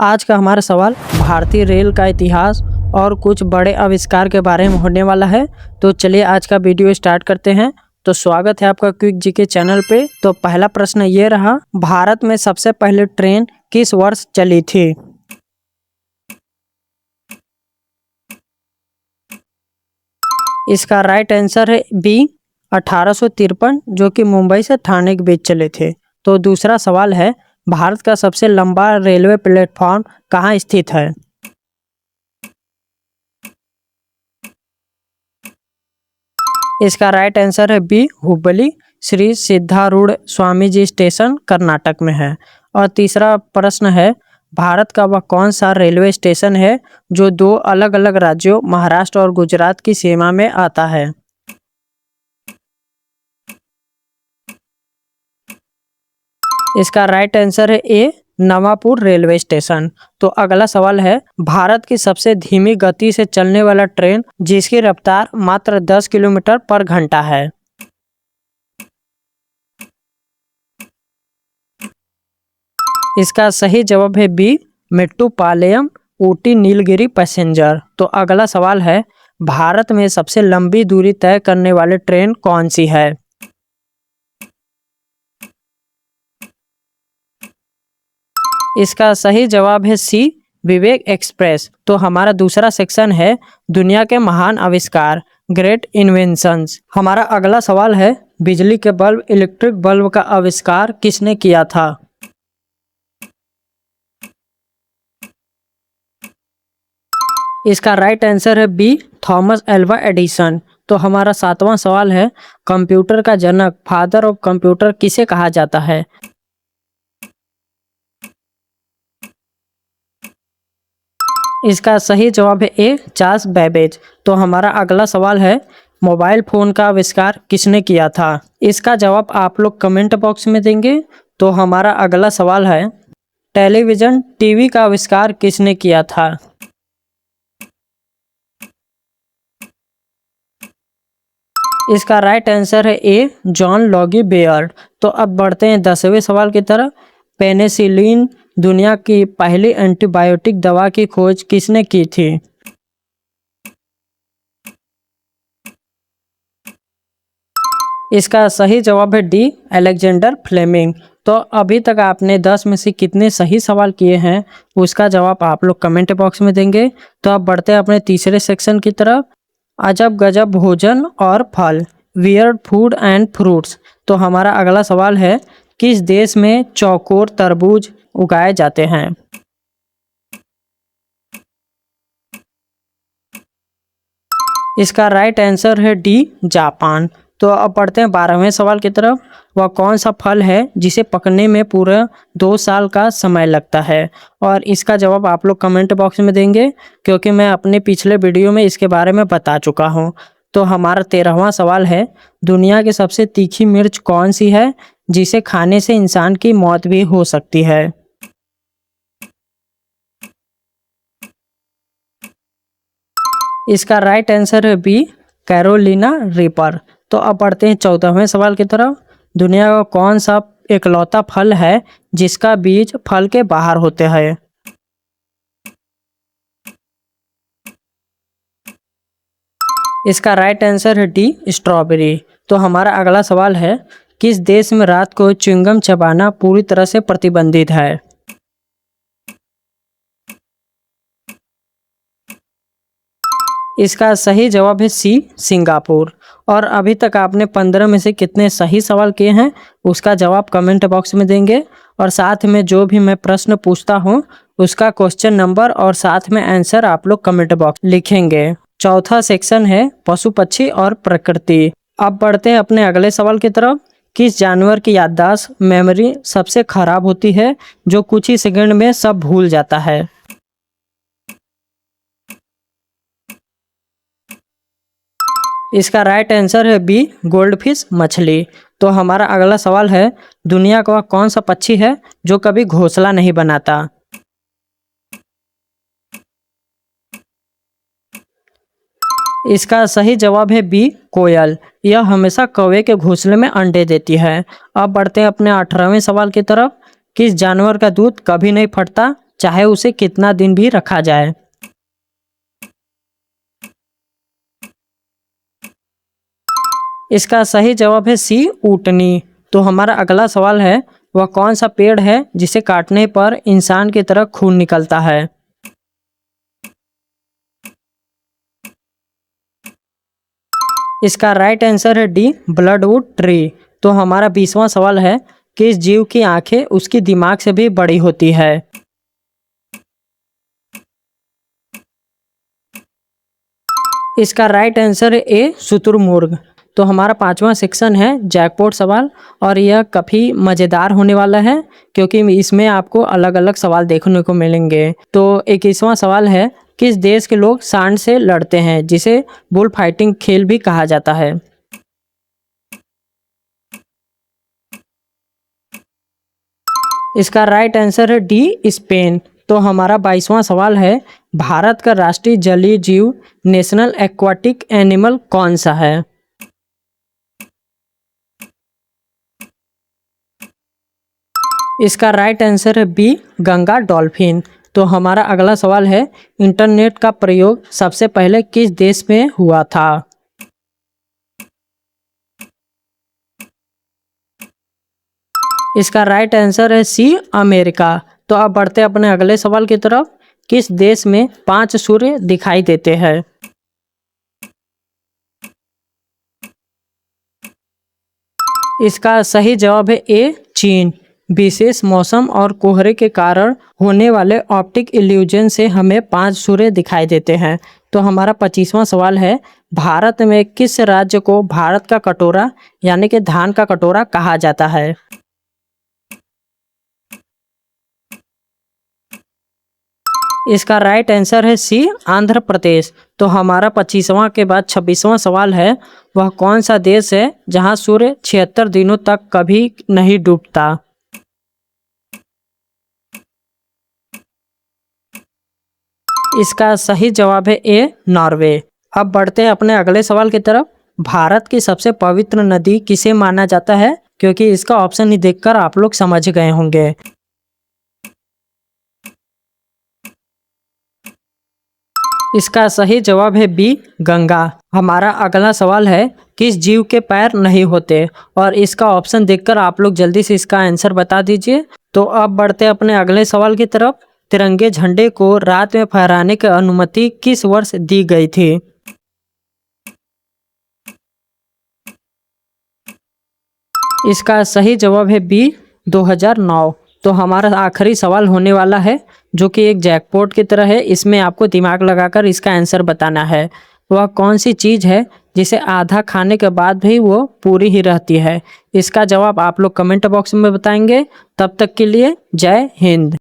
आज का हमारा सवाल भारतीय रेल का इतिहास और कुछ बड़े आविष्कार के बारे में होने वाला है। तो चलिए आज का वीडियो स्टार्ट करते हैं। तो स्वागत है आपका क्विक जीके चैनल पे। तो पहला प्रश्न ये रहा, भारत में सबसे पहले ट्रेन किस वर्ष चली थी? इसका राइट आंसर है बी 1853, जो कि मुंबई से ठाणे के बीच चले थे। तो दूसरा सवाल है, भारत का सबसे लंबा रेलवे प्लेटफॉर्म कहाँ स्थित है? इसका राइट आंसर है बी हुबली श्री सिद्धारूढ़ स्वामी जी स्टेशन कर्नाटक में है। और तीसरा प्रश्न है, भारत का वह कौन सा रेलवे स्टेशन है जो दो अलग अलग राज्यों महाराष्ट्र और गुजरात की सीमा में आता है? इसका राइट आंसर है ए नवापुर रेलवे स्टेशन। तो अगला सवाल है, भारत की सबसे धीमी गति से चलने वाला ट्रेन जिसकी रफ्तार मात्र 10 किलोमीटर पर घंटा है? इसका सही जवाब है बी मेट्टुपालयम ऊटी नीलगिरी पैसेंजर। तो अगला सवाल है, भारत में सबसे लंबी दूरी तय करने वाली ट्रेन कौन सी है? इसका सही जवाब है सी विवेक एक्सप्रेस। तो हमारा दूसरा सेक्शन है दुनिया के महान आविष्कार ग्रेट इन्वेंशंस। हमारा अगला सवाल है, बिजली के बल्ब इलेक्ट्रिक बल्ब का आविष्कार किसने किया था? इसका राइट आंसर है बी थॉमस एल्वा एडिसन। तो हमारा सातवां सवाल है, कंप्यूटर का जनक फादर ऑफ कंप्यूटर किसे कहा जाता है? इसका सही जवाब है ए चार्ल्स बेबेज। तो हमारा अगला सवाल है, मोबाइल फ़ोन का आविष्कार किसने किया था? इसका जवाब आप लोग कमेंट बॉक्स में देंगे। तो हमारा अगला सवाल है, टेलीविज़न टीवी का आविष्कार किसने किया था? इसका राइट आंसर है ए जॉन लॉगी बेयर्ड। तो अब बढ़ते हैं 10वें सवाल की तरफ। पेनिसिलिन दुनिया की पहली एंटीबायोटिक दवा की खोज किसने की थी? इसका सही जवाब है डी अलेक्जेंडर फ्लेमिंग। तो अभी तक आपने 10 में से कितने सही सवाल किए हैं उसका जवाब आप लोग कमेंट बॉक्स में देंगे। तो अब बढ़ते हैं अपने तीसरे सेक्शन की तरफ, अजब गजब भोजन और फल वियर्ड फूड एंड फ्रूट्स। तो हमारा अगला सवाल है, किस देश में चौकोर तरबूज उगाए जाते हैं? इसका राइट आंसर है डी जापान। तो अब बढ़ते हैं 12वें सवाल की तरफ, वह कौन सा फल है जिसे पकने में पूरा 2 साल का समय लगता है? और इसका जवाब आप लोग कमेंट बॉक्स में देंगे, क्योंकि मैं अपने पिछले वीडियो में इसके बारे में बता चुका हूँ। तो हमारा 13वां सवाल है, दुनिया की सबसे तीखी मिर्च कौन सी है जिसे खाने से इंसान की मौत भी हो सकती है? इसका राइट आंसर है बी कैरोलिना रीपर। तो अब बढ़ते हैं 14वें सवाल की तरफ, दुनिया का कौन सा इकलौता फल है जिसका बीज फल के बाहर होते हैं? इसका राइट आंसर है डी स्ट्रॉबेरी। तो हमारा अगला सवाल है, किस देश में रात को च्युइंगम चबाना पूरी तरह से प्रतिबंधित है? इसका सही जवाब है सी सिंगापुर। और अभी तक आपने 15 में से कितने सही सवाल किए हैं उसका जवाब कमेंट बॉक्स में देंगे। और साथ में जो भी मैं प्रश्न पूछता हूँ उसका क्वेश्चन नंबर और साथ में आंसर आप लोग कमेंट बॉक्स लिखेंगे। चौथा सेक्शन है पशु पक्षी और प्रकृति। अब बढ़ते हैं अपने अगले सवाल की तरफ, किस जानवर की याददाश्त मेमोरी सबसे खराब होती है जो कुछ ही सेकंड में सब भूल जाता है? इसका राइट आंसर है बी गोल्डफिश मछली। तो हमारा अगला सवाल है, दुनिया का कौन सा पक्षी है जो कभी घोंसला नहीं बनाता? इसका सही जवाब है बी कोयल। यह हमेशा कौवे के घोंसले में अंडे देती है। अब बढ़ते हैं अपने 18वें सवाल की तरफ, किस जानवर का दूध कभी नहीं फटता चाहे उसे कितना दिन भी रखा जाए। इसका सही जवाब है सी, ऊँटनी। तो हमारा अगला सवाल है, वह कौन सा पेड़ है जिसे काटने पर इंसान की तरह खून निकलता है? इसका राइट आंसर है डी, ब्लडवुड ट्री। तो हमारा 20वां सवाल है, किस जीव की आंखें उसकी दिमाग से भी बड़ी होती है? इसका राइट आंसर है ए, शुतुरमुर्ग। तो हमारा 5वां सेक्शन है जैकपॉट सवाल, और यह काफ़ी मज़ेदार होने वाला है क्योंकि इसमें आपको अलग अलग सवाल देखने को मिलेंगे। तो 21वां सवाल है, किस देश के लोग सांड से लड़ते हैं जिसे बुल फाइटिंग खेल भी कहा जाता है? इसका राइट आंसर है डी, स्पेन। तो हमारा 22वां सवाल है, भारत का राष्ट्रीय जलीय जीव नेशनल एक्वाटिक एनिमल कौन सा है? इसका राइट आंसर है बी, गंगा डॉल्फिन। तो हमारा अगला सवाल है, इंटरनेट का प्रयोग सबसे पहले किस देश में हुआ था? इसका राइट आंसर है सी, अमेरिका। तो अब बढ़ते हैं अपने अगले सवाल की तरफ, किस देश में 5 सूर्य दिखाई देते हैं? इसका सही जवाब है ए, चीन। विशेष मौसम और कोहरे के कारण होने वाले ऑप्टिक इल्यूजन से हमें 5 सूर्य दिखाई देते हैं। तो हमारा 25वां सवाल है, भारत में किस राज्य को भारत का कटोरा यानी कि धान का कटोरा कहा जाता है? इसका राइट आंसर है सी, आंध्र प्रदेश। तो हमारा 25वां के बाद 26वां सवाल है, वह कौन सा देश है जहां सूर्य 76 दिनों तक कभी नहीं डूबता? इसका सही जवाब है ए, नॉर्वे। अब बढ़ते हैं अपने अगले सवाल की तरफ, भारत की सबसे पवित्र नदी किसे माना जाता है? क्योंकि इसका ऑप्शन ही देखकर आप लोग समझ गए होंगे। इसका सही जवाब है बी, गंगा। हमारा अगला सवाल है, किस जीव के पैर नहीं होते? और इसका ऑप्शन देखकर आप लोग जल्दी से इसका आंसर बता दीजिए। तो अब बढ़ते हैं अपने अगले सवाल की तरफ, तिरंगे झंडे को रात में फहराने की अनुमति किस वर्ष दी गई थी? इसका सही जवाब है बी, 2009। तो हमारा आखिरी सवाल होने वाला है, जो कि एक जैकपॉट की तरह है। इसमें आपको दिमाग लगाकर इसका आंसर बताना है। वह कौन सी चीज़ है जिसे आधा खाने के बाद भी वो पूरी ही रहती है? इसका जवाब आप लोग कमेंट बॉक्स में बताएंगे। तब तक के लिए जय हिंद।